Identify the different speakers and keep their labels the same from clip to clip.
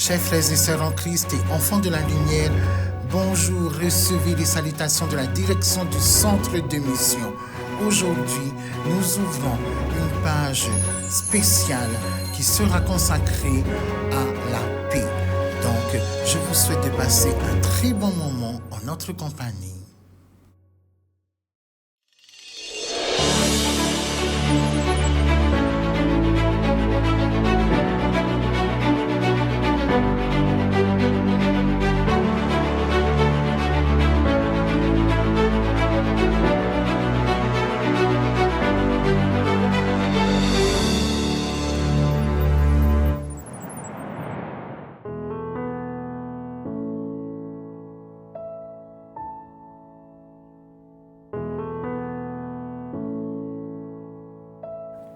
Speaker 1: Chers frères et sœurs en Christ et enfants de la lumière, bonjour, recevez les salutations de la direction du centre de mission. Aujourd'hui, nous ouvrons une page spéciale qui sera consacrée à la paix. Donc, je vous souhaite de passer un très bon moment en notre compagnie.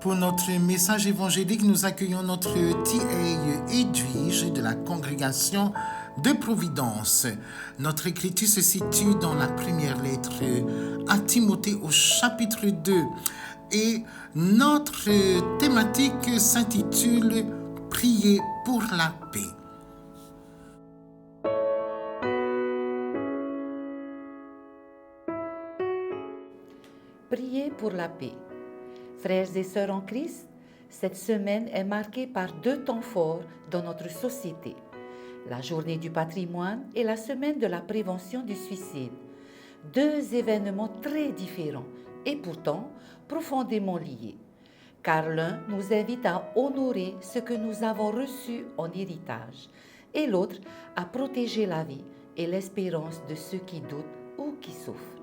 Speaker 1: Pour notre message évangélique, nous accueillons notre TA Edwige de la congrégation de Providence. Notre écriture se situe dans la première lettre à Timothée au chapitre 2. Et notre thématique s'intitule « Prier pour la paix ».
Speaker 2: Prier pour la paix. Frères et sœurs en Christ, cette semaine est marquée par deux temps forts dans notre société. La journée du patrimoine et la semaine de la prévention du suicide. Deux événements très différents et pourtant profondément liés. Car l'un nous invite à honorer ce que nous avons reçu en héritage et l'autre à protéger la vie et l'espérance de ceux qui doutent ou qui souffrent.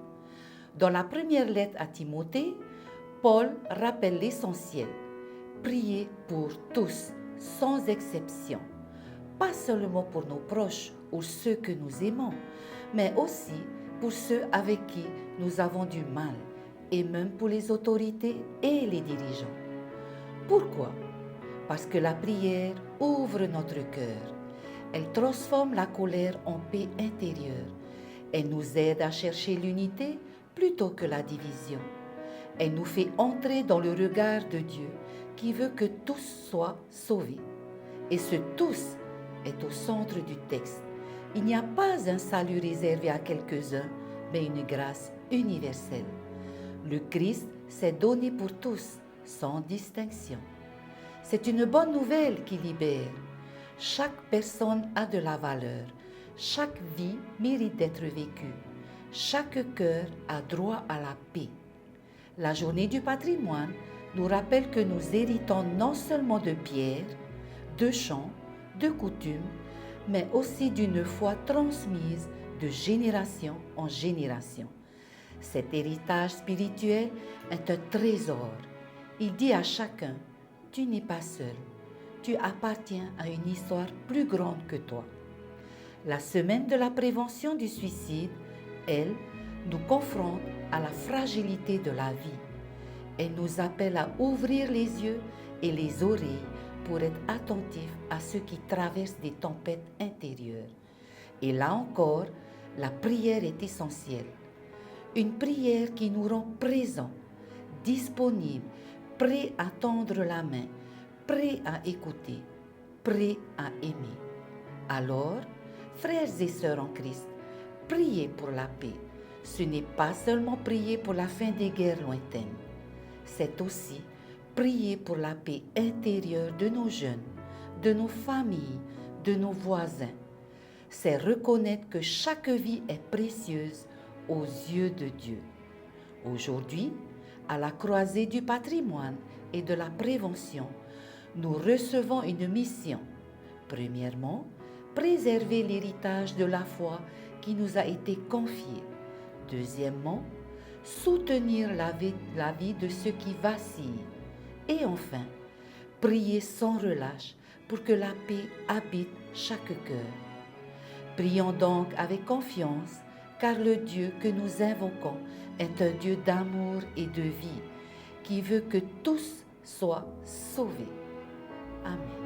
Speaker 2: Dans la première lettre à Timothée, Paul rappelle l'essentiel, prier pour tous, sans exception, pas seulement pour nos proches ou ceux que nous aimons, mais aussi pour ceux avec qui nous avons du mal, et même pour les autorités et les dirigeants. Pourquoi ? Parce que la prière ouvre notre cœur, elle transforme la colère en paix intérieure, elle nous aide à chercher l'unité plutôt que la division. Elle nous fait entrer dans le regard de Dieu qui veut que tous soient sauvés. Et ce tous est au centre du texte. Il n'y a pas un salut réservé à quelques-uns, mais une grâce universelle. Le Christ s'est donné pour tous, sans distinction. C'est une bonne nouvelle qui libère. Chaque personne a de la valeur. Chaque vie mérite d'être vécue. Chaque cœur a droit à la paix. La journée du patrimoine nous rappelle que nous héritons non seulement de pierres, de chants, de coutumes, mais aussi d'une foi transmise de génération en génération. Cet héritage spirituel est un trésor. Il dit à chacun, tu n'es pas seul, tu appartiens à une histoire plus grande que toi. La semaine de la prévention du suicide, elle, nous confronte à la fragilité de la vie. Elle nous appelle à ouvrir les yeux et les oreilles pour être attentifs à ceux qui traversent des tempêtes intérieures. Et là encore, la prière est essentielle. Une prière qui nous rend présents, disponibles, prêts à tendre la main, prêts à écouter, prêts à aimer. Alors, frères et sœurs en Christ, priez pour la paix. Ce n'est pas seulement prier pour la fin des guerres lointaines. C'est aussi prier pour la paix intérieure de nos jeunes, de nos familles, de nos voisins. C'est reconnaître que chaque vie est précieuse aux yeux de Dieu. Aujourd'hui, à la croisée du patrimoine et de la prévention, nous recevons une mission. Premièrement, préserver l'héritage de la foi qui nous a été confié. Deuxièmement, soutenir la vie de ceux qui vacillent. Et enfin, prier sans relâche pour que la paix habite chaque cœur. Prions donc avec confiance, car le Dieu que nous invoquons est un Dieu d'amour et de vie, qui veut que tous soient sauvés. Amen.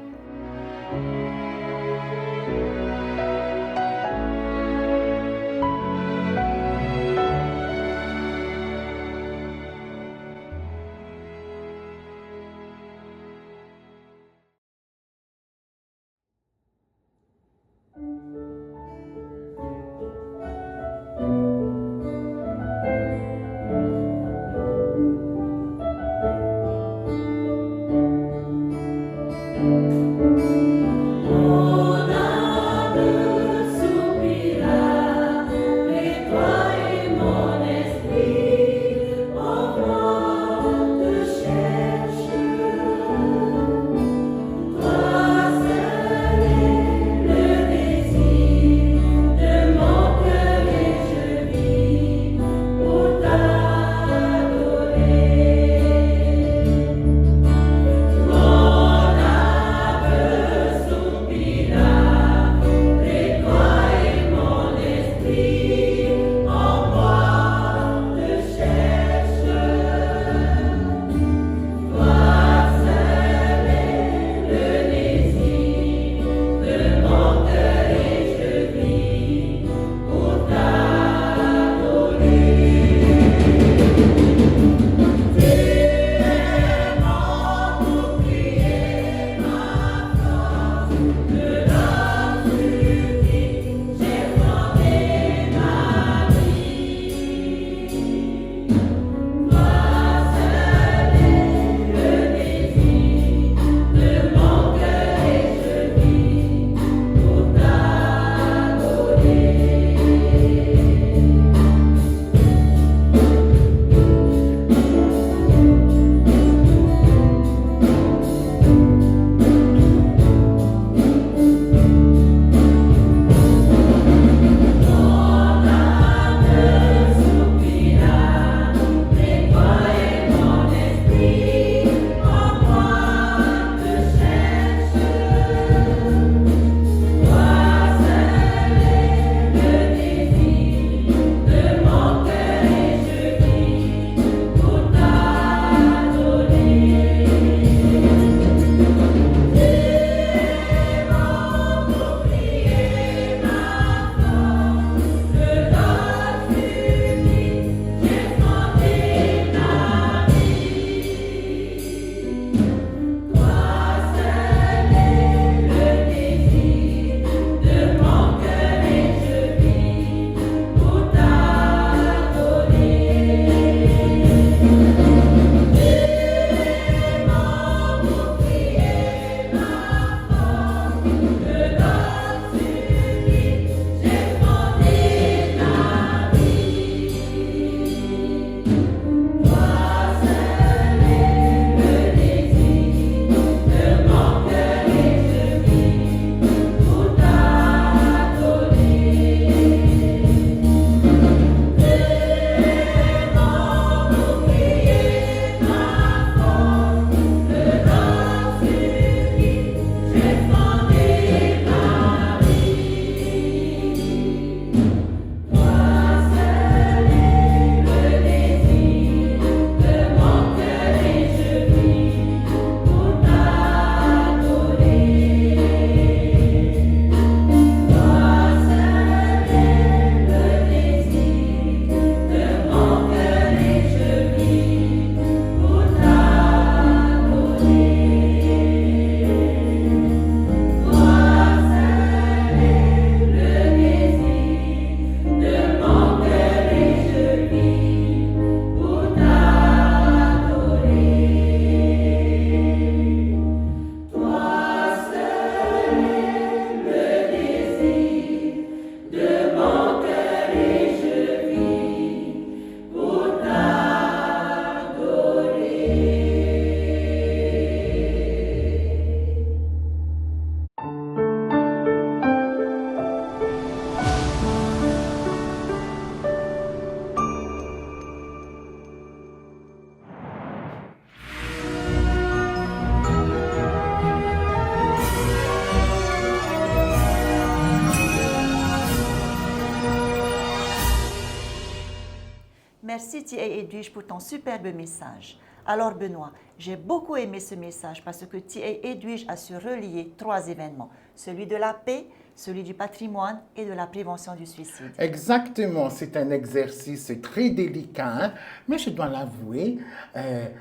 Speaker 3: merci T.A. Edwige pour ton superbe message. Alors Benoît, j'ai beaucoup aimé ce message parce que T.A. Edwige a su relier 3 événements, celui de la paix, celui du patrimoine et de la prévention du suicide.
Speaker 1: Exactement, c'est un exercice très délicat, hein, mais je dois l'avouer,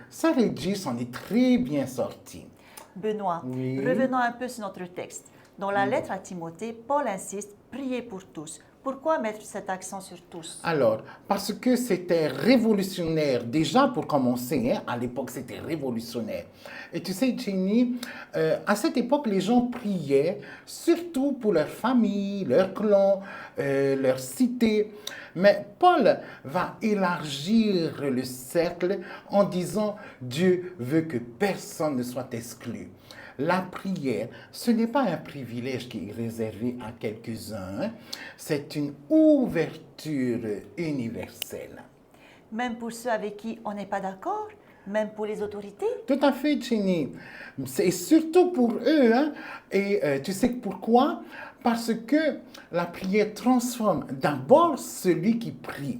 Speaker 1: Sœur Edwige s'en est très bien sortie.
Speaker 3: Benoît,
Speaker 1: Oui.
Speaker 3: revenons un peu sur notre texte. Dans la lettre à Timothée, Paul insiste « Priez pour tous ». Pourquoi mettre cet accent sur tous?
Speaker 1: Alors, parce que c'était révolutionnaire, déjà pour commencer, hein, à l'époque c'était révolutionnaire. Et tu sais, Jenny, à cette époque, les gens priaient surtout pour leur famille, leur clan, leur cité. Mais Paul va élargir le cercle en disant Dieu veut que personne ne soit exclu. La prière, ce n'est pas un privilège qui est réservé à quelques-uns, hein. C'est une ouverture universelle.
Speaker 3: Même pour ceux avec qui on n'est pas d'accord? Même pour les autorités?
Speaker 1: Tout à fait, Jenny. C'est surtout pour eux. Hein. Et tu sais pourquoi? Parce que la prière transforme d'abord celui qui prie.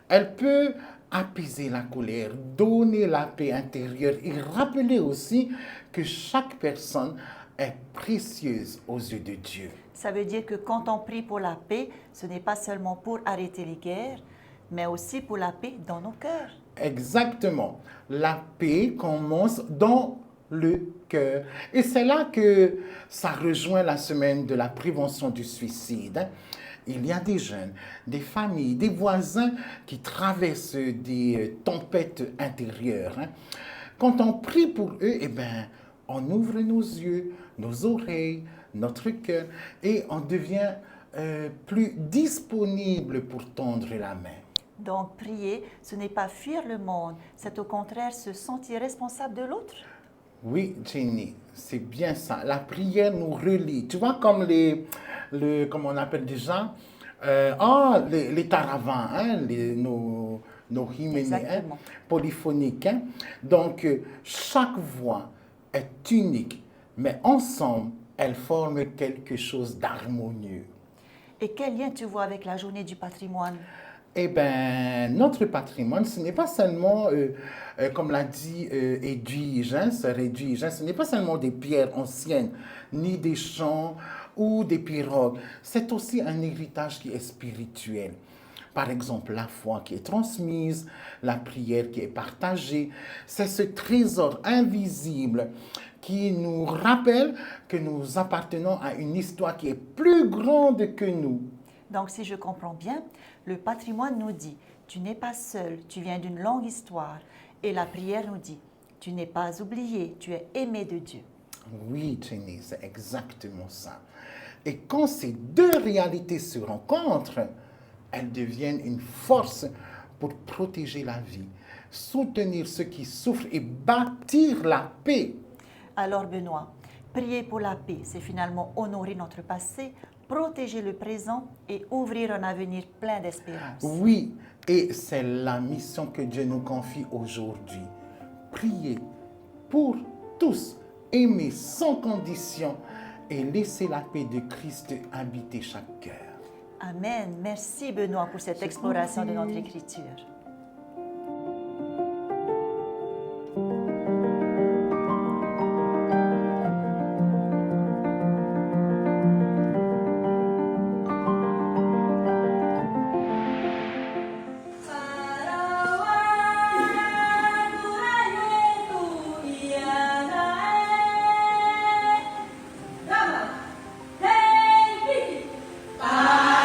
Speaker 1: Elle peut apaiser la colère, donner la paix intérieure et rappeler aussi que chaque personne est précieuse aux yeux de Dieu.
Speaker 3: Ça veut dire que quand on prie pour la paix, ce n'est pas seulement pour arrêter les guerres, mais aussi pour la paix dans nos cœurs.
Speaker 1: Exactement. La paix commence dans le cœur. Et c'est là que ça rejoint la semaine de la prévention du suicide. Il y a des jeunes, des familles, des voisins qui traversent des tempêtes intérieures. Quand on prie pour eux, eh bien, on ouvre nos yeux, nos oreilles, notre cœur et on devient plus disponible pour tendre la main.
Speaker 3: Donc, prier, ce n'est pas fuir le monde, c'est au contraire se sentir responsable de l'autre.
Speaker 1: Oui, Jenny, c'est bien ça. La prière nous relie. Tu vois, comme comment on appelle déjà, les taravans, hein, nos hymnes hein, polyphoniques. Hein. Donc, chaque voix est unique, mais ensemble, elles forment quelque chose d'harmonieux.
Speaker 3: Et quel lien tu vois avec la journée du patrimoine?
Speaker 1: Eh bien, notre patrimoine, ce n'est pas seulement, comme l'a dit Edwige, hein, sœur Edwige, hein, ce n'est pas seulement des pierres anciennes, ni des champs ou des pirogues. C'est aussi un héritage qui est spirituel. Par exemple, la foi qui est transmise, la prière qui est partagée. C'est ce trésor invisible qui nous rappelle que nous appartenons à une histoire qui est plus grande que nous.
Speaker 3: Donc, si je comprends bien, le patrimoine nous dit « Tu n'es pas seul, tu viens d'une longue histoire. » Et la prière nous dit « Tu n'es pas oublié, tu es aimé de Dieu. »
Speaker 1: Oui, Jenny, c'est exactement ça. Et quand ces deux réalités se rencontrent, elles deviennent une force pour protéger la vie, soutenir ceux qui souffrent et bâtir la paix.
Speaker 3: Alors, Benoît, prier pour la paix, c'est finalement honorer notre passé, protéger le présent et ouvrir un avenir plein d'espérance.
Speaker 1: Oui, et c'est la mission que Dieu nous confie aujourd'hui. Prier pour tous, aimer sans condition et laisser la paix de Christ habiter chaque cœur.
Speaker 3: Amen. Merci Benoît pour cette exploration de notre écriture.
Speaker 4: Para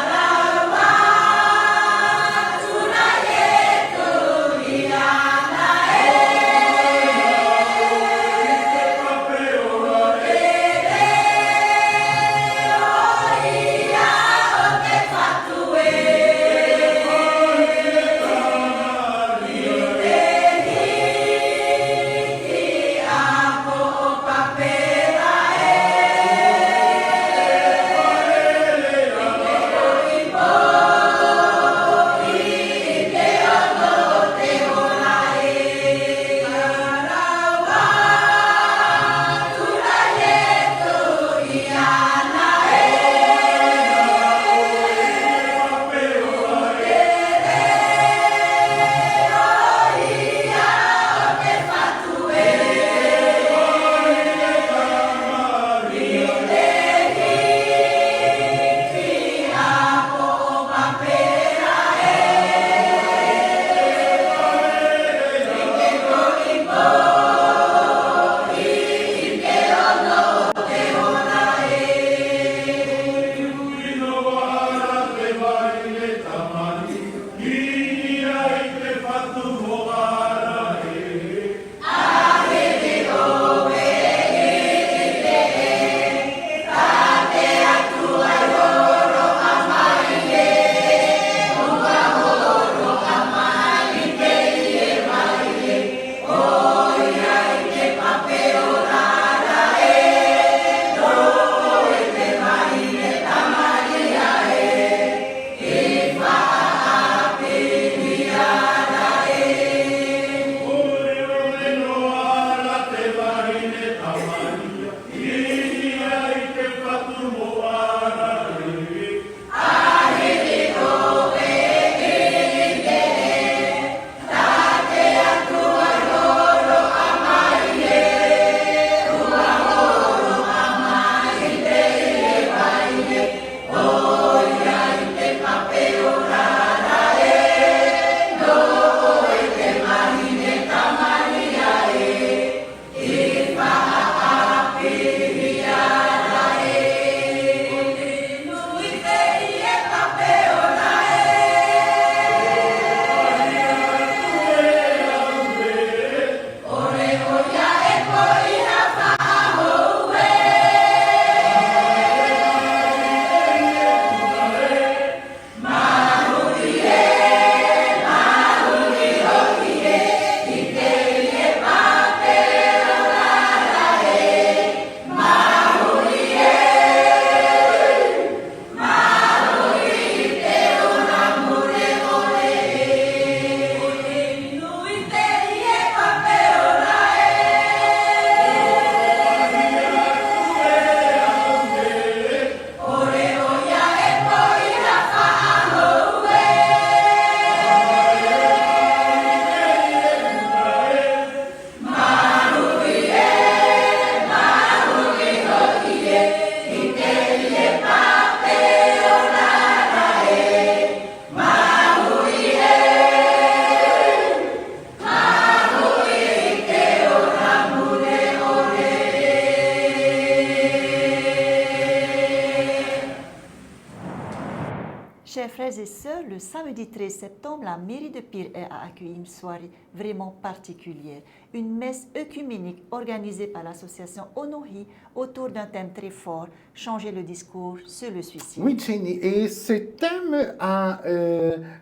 Speaker 3: Frères et sœurs, le samedi 13 septembre, la mairie de Pirée a accueilli une soirée vraiment particulière, une messe œcuménique organisée par l'association Onohi autour d'un thème très fort, changer le discours sur le suicide.
Speaker 1: Oui, Jenny, et ce thème a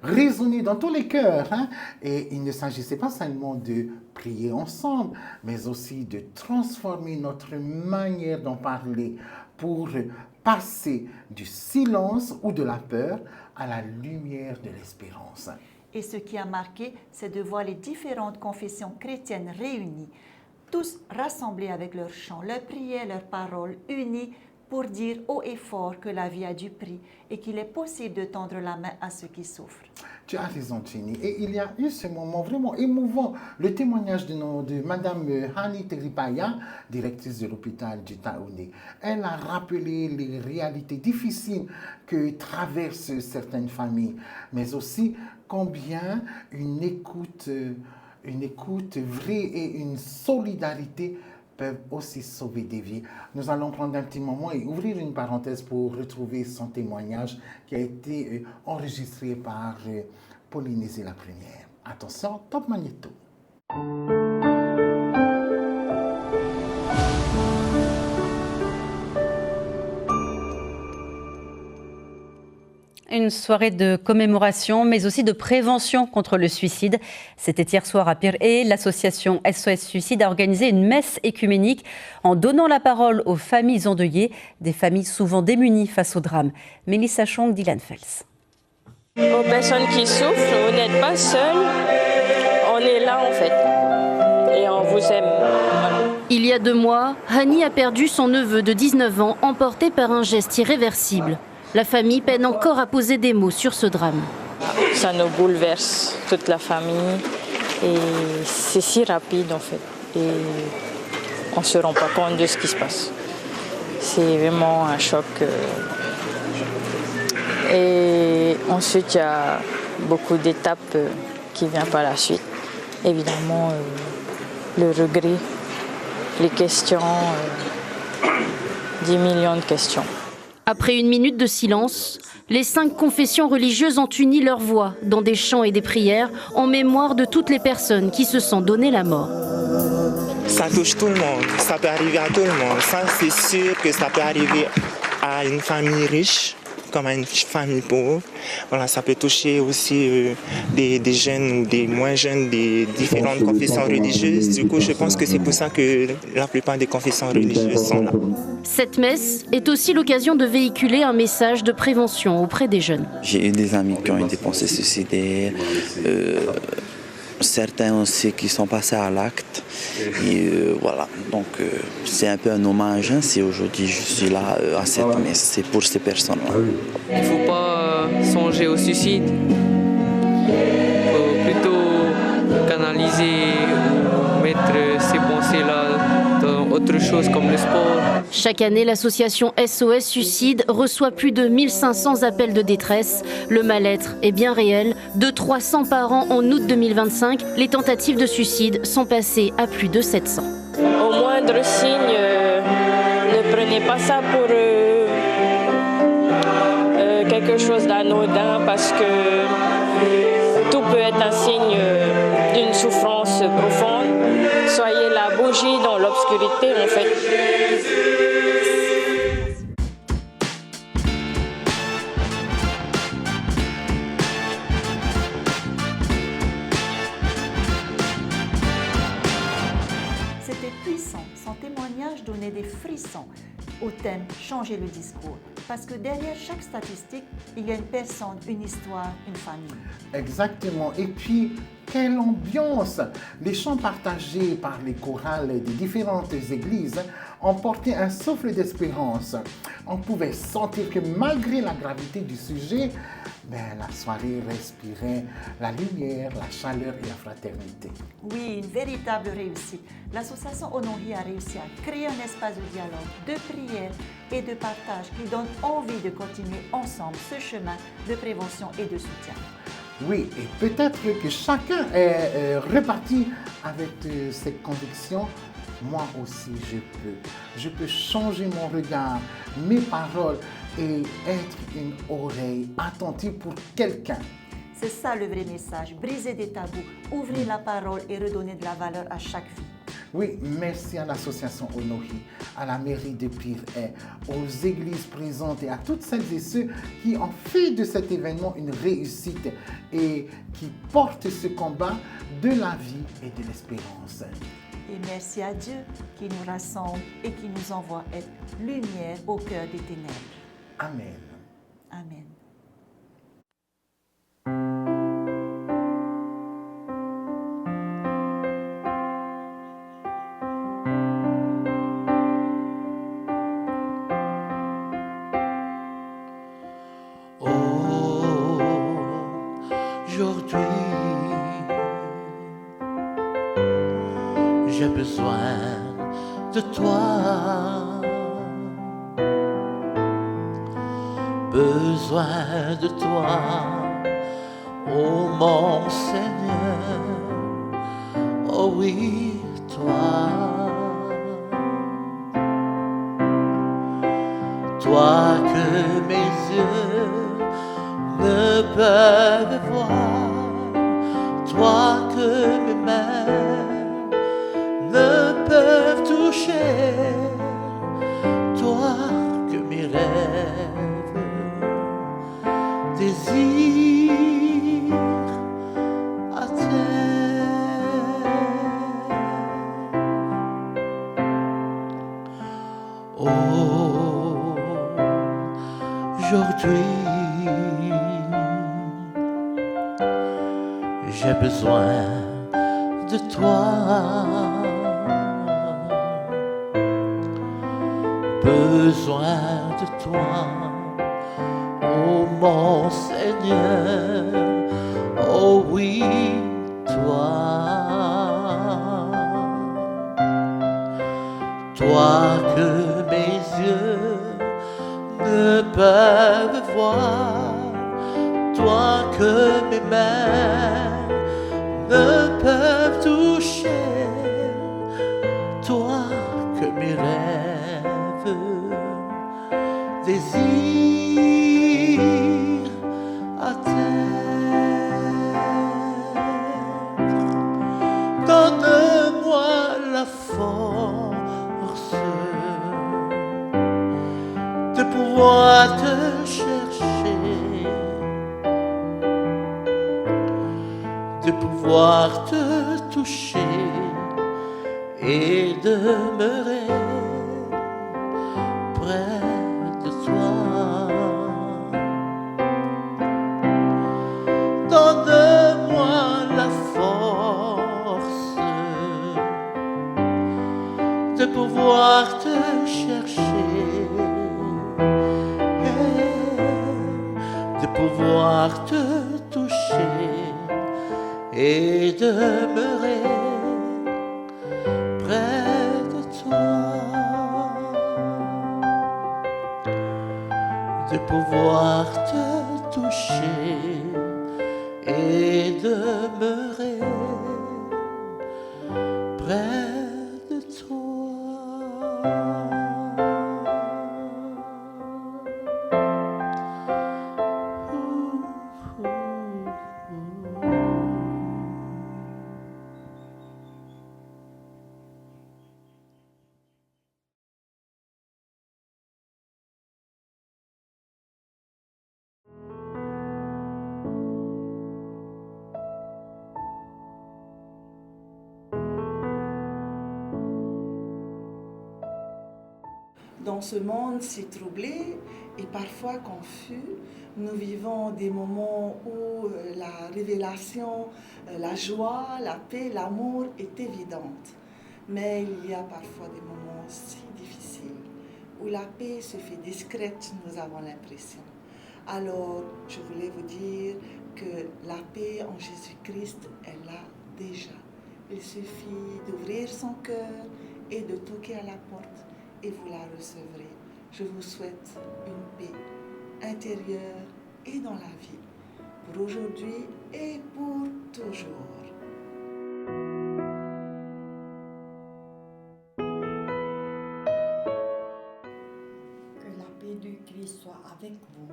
Speaker 1: résonné dans tous les cœurs. Hein? Et il ne s'agissait pas seulement de prier ensemble, mais aussi de transformer notre manière d'en parler pour passer du silence ou de la peur à la lumière de l'espérance.
Speaker 3: Et ce qui a marqué, c'est de voir les différentes confessions chrétiennes réunies, tous rassemblés avec leurs chants, leurs prières, leurs paroles, unis pour dire haut et fort que la vie a du prix et qu'il est possible de tendre la main à ceux qui souffrent.
Speaker 1: Tu as raison, Jenny. Et il y a eu ce moment vraiment émouvant, le témoignage de Madame Hani Teripaya, directrice de l'hôpital du Taouni. Elle a rappelé les réalités difficiles que traversent certaines familles, mais aussi combien une écoute vraie et une solidarité peuvent aussi sauver des vies. Nous allons prendre un petit moment et ouvrir une parenthèse pour retrouver son témoignage qui a été enregistré par Polynésie la Première. Attention, top magnéto.
Speaker 4: Une soirée de commémoration, mais aussi de prévention contre le suicide. C'était hier soir à Pirée. L'association SOS Suicide a organisé une messe écuménique en donnant la parole aux familles endeuillées, des familles souvent démunies face au drame. Mélissa Chong, Dylan Fels.
Speaker 5: Aux personnes qui souffrent, vous n'êtes pas seuls. On est là en fait. Et on vous aime.
Speaker 6: Il y a 2 mois, Hani a perdu son neveu de 19 ans, emporté par un geste irréversible. La famille peine encore à poser des mots sur ce drame.
Speaker 5: Ça nous bouleverse, toute la famille. Et c'est si rapide en fait. Et on ne se rend pas compte de ce qui se passe. C'est vraiment un choc. Et ensuite, il y a beaucoup d'étapes qui viennent par la suite. Évidemment, le regret, les questions, 10 millions de questions.
Speaker 6: Après une minute de silence, les 5 confessions religieuses ont uni leurs voix dans des chants et des prières en mémoire de toutes les personnes qui se sont donné la mort.
Speaker 7: Ça touche tout le monde, ça peut arriver à tout le monde. Ça, c'est sûr que ça peut arriver à une famille riche comme à une famille pauvre. Voilà, ça peut toucher aussi des jeunes ou des moins jeunes des différentes confessions religieuses. Du coup, je pense que c'est pour ça que la plupart des confessions religieuses sont là.
Speaker 6: Cette messe est aussi l'occasion de véhiculer un message de prévention auprès des jeunes.
Speaker 8: J'ai eu des amis qui ont eu des pensées suicidaires, certains aussi qui sont passés à l'acte. Et voilà, donc c'est un peu un hommage. Hein, si aujourd'hui je suis là à cette messe, c'est pour ces personnes-là.
Speaker 9: Il ne faut pas songer au suicide. Il faut plutôt canaliser ou mettre ces pensées-là dans autre chose comme le sport.
Speaker 6: Chaque année, l'association SOS Suicide reçoit plus de 1500 appels de détresse. Le mal-être est bien réel. De 300 par an en août 2025, les tentatives de suicide sont passées à plus de 700.
Speaker 5: Au moindre signe, ne prenez pas ça pour quelque chose d'anodin parce que tout peut être un signe d'une souffrance profonde. Soyez la bougie dans l'obscurité en fait.
Speaker 3: C'était puissant, son témoignage donnait des frissons au thème « Changer le discours ». Parce que derrière chaque statistique, il y a une personne, une histoire, une famille.
Speaker 1: Exactement. Et puis, quelle ambiance! Les chants partagés par les chorales des différentes églises ont porté un souffle d'espérance. On pouvait sentir que malgré la gravité du sujet, la soirée respirait la lumière, la chaleur et la fraternité.
Speaker 3: Oui, une véritable réussite. L'association Onohi a réussi à créer un espace de dialogue, de prière et de partage qui donne envie de continuer ensemble ce chemin de prévention et de soutien.
Speaker 1: Oui, et peut-être que chacun est reparti avec ses convictions moi aussi je peux. Je peux changer mon regard, mes paroles et être une oreille attentive pour quelqu'un.
Speaker 3: C'est ça le vrai message, briser des tabous, ouvrir la parole et redonner de la valeur à chaque vie.
Speaker 1: Oui, merci à l'association Honohi, à la mairie de Pire-Haye, aux églises présentes et à toutes celles et ceux qui ont fait de cet événement une réussite et qui portent ce combat de la vie et de l'espérance.
Speaker 3: Et merci à Dieu qui nous rassemble et qui nous envoie être lumière au cœur des ténèbres.
Speaker 1: Amen.
Speaker 3: Amen.
Speaker 10: Aujourd'hui, j'ai besoin de toi, besoin de toi, oh mon Seigneur, oh oui, toi, toi que mes yeux ne peuvent voir, toi que mes mains ne peuvent toucher, toi que mes rêves désirent atteindre. Oh, aujourd'hui j'ai besoin de toi, besoin de toi, oh mon Seigneur, oh oui, toi, toi que mes yeux ne peuvent voir, toi que mes mains ne peuvent toucher, toi que mes rêves désirent atteindre. Donne-moi la force de pouvoir te chercher, de pouvoir te toucher et demeurer près de toi. Donne-moi la force de pouvoir te chercher, de pouvoir te toucher et demeurer près de toi, de pouvoir te toucher et demeurer près de toi.
Speaker 11: Dans ce monde si troublé et parfois confus, nous vivons des moments où la révélation, la joie, la paix, l'amour est évidente. Mais il y a parfois des moments si difficiles où la paix se fait discrète, nous avons l'impression. Alors, je voulais vous dire que la paix en Jésus-Christ est là déjà. Il suffit d'ouvrir son cœur et de toquer à la porte et vous la recevrez. Je vous souhaite une paix intérieure et dans la vie, pour aujourd'hui et pour toujours.
Speaker 10: avec vous.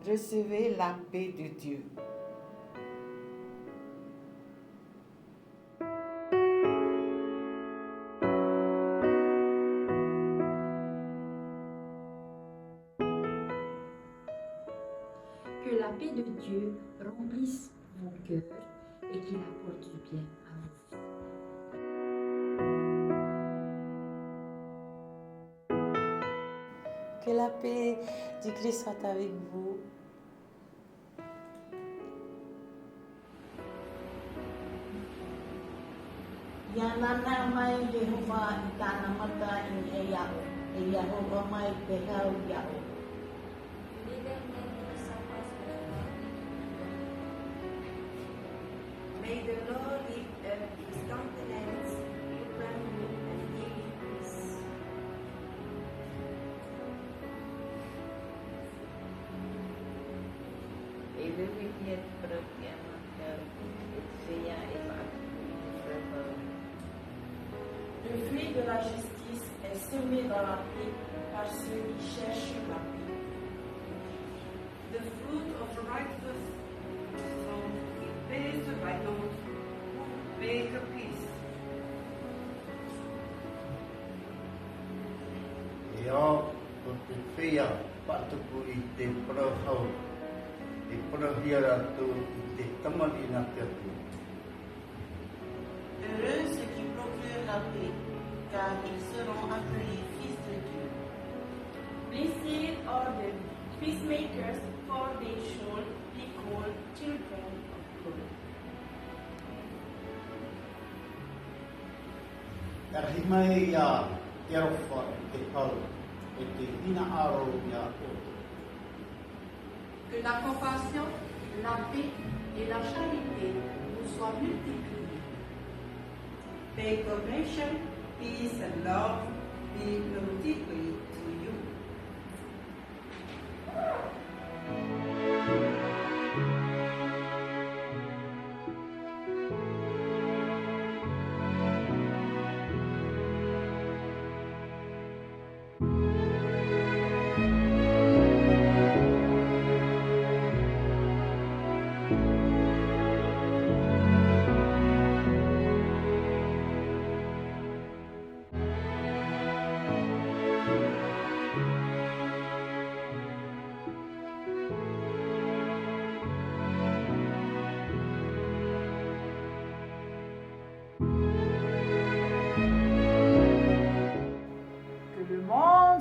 Speaker 11: Recevez la paix de Dieu.
Speaker 12: Que la paix de Dieu remplisse vos cœurs et qu'il apporte du bien à vos vies.
Speaker 13: Que la paix du Christ soit avec vous.
Speaker 14: Yanana mai Yehova itana mata in eyao, e Yehova mai behau yao.
Speaker 15: May the Lord lift up his countenance upon you and give you peace.
Speaker 14: Et le week-end proprement
Speaker 13: Le fruit de la justice est semé dans la paix par ceux qui cherchent la paix.
Speaker 15: The fruit of righteousness is bears by those who make peace.
Speaker 10: Ya, untuk saya, Pak Tuku ite perahau, di perahia tu ite teman inakatu.
Speaker 14: Heureux ceux qui procurent la paix, car ils seront appelés fils de Dieu.
Speaker 15: Blessed are the peacemakers, for they shall be called children of God.
Speaker 10: Terhimai ya, Erofa ite kau, ite hina aro ya o.
Speaker 15: Que la compassion, la paix et la charité vous soient multipliées. May compassion, peace and love be multiplied to you.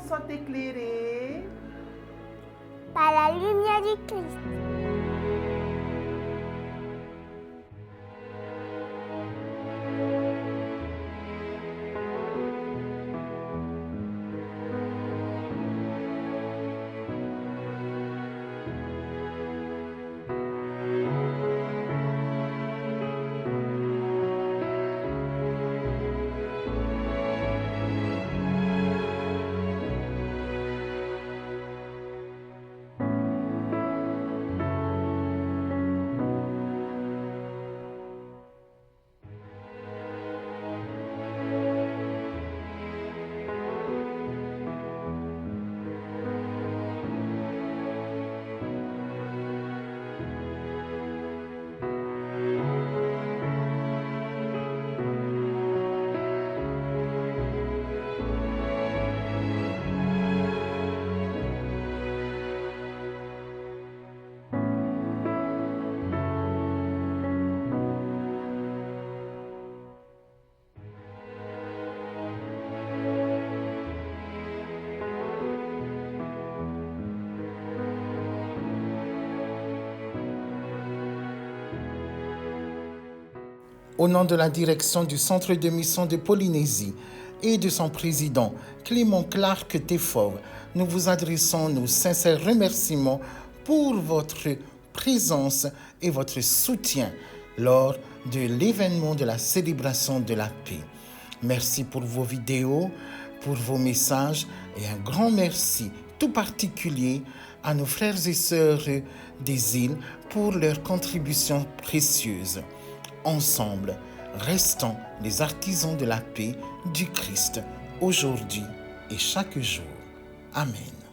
Speaker 11: Soit éclairé
Speaker 16: par la lumière du Christ.
Speaker 1: Au nom de la direction du Centre de mission de Polynésie et de son président, Clément Clark Tefort, nous vous adressons nos sincères remerciements pour votre présence et votre soutien lors de l'événement de la célébration de la paix. Merci pour vos vidéos, pour vos messages et un grand merci tout particulier à nos frères et sœurs des îles pour leurs contributions précieuses. Ensemble, restons les artisans de la paix du Christ aujourd'hui et chaque jour. Amen.